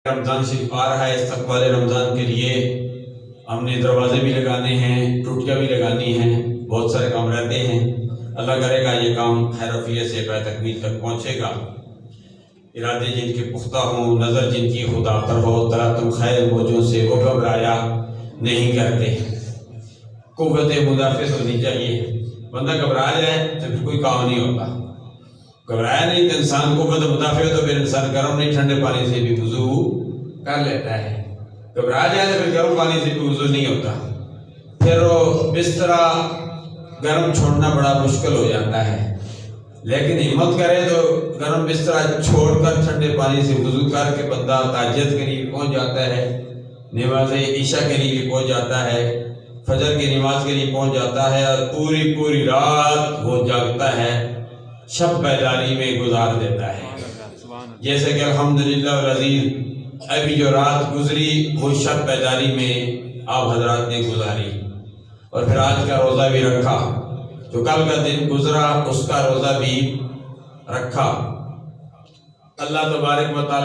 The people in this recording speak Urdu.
رمضان شریف آ رہا ہے، استقبال رمضان کے لیے ہم نے دروازے بھی لگانے ہیں، ٹوٹیاں بھی لگانی ہیں، بہت سارے کام رہتے ہیں۔ اللہ کرے گا یہ کام خیر وفیت سے پائے تکمیل تک پہنچے گا۔ ارادے جن کے پختہ ہوں، نظر جن کی خدا پر ہو، طرح تم خیر موجوں سے وہ گھبرایا نہیں کرتے۔ قوت مدافعت ہونی چاہیے، بندہ گھبرا جائے تو پھر کوئی کام نہیں ہوتا۔ گھبرایا نہیں تو انسان قوت مدافعت تو پھر انسان گرم نہیں ٹھنڈے پانی سے بھی وضو کر لیتا ہے۔ گھبرا جائے تو پھر گرم پانی سے بھی وضو نہیں ہوتا، پھر وہ بسترا گرم چھوڑنا بڑا مشکل ہو جاتا ہے۔ لیکن ہمت کرے تو گرم بسترا چھوڑ کر ٹھنڈے پانی سے وضو کر کے بندہ تہجد کے لیے پہنچ جاتا ہے، نماز عشاء کے لیے بھی پہنچ جاتا ہے، فجر کی نماز کے لیے پہنچ جاتا ہے، اور پوری رات وہ جاگتا ہے، شب بیداری میں گزار دیتا ہے۔ جیسے کہ الحمدللہ والعزیز ابھی جو رات گزری وہ شب بیداری میں آپ حضرات نے گزاری، اور پھر آج کا روزہ بھی رکھا، جو کل کا دن گزرا اس کا روزہ بھی رکھا۔ اللہ تبارک و تعالی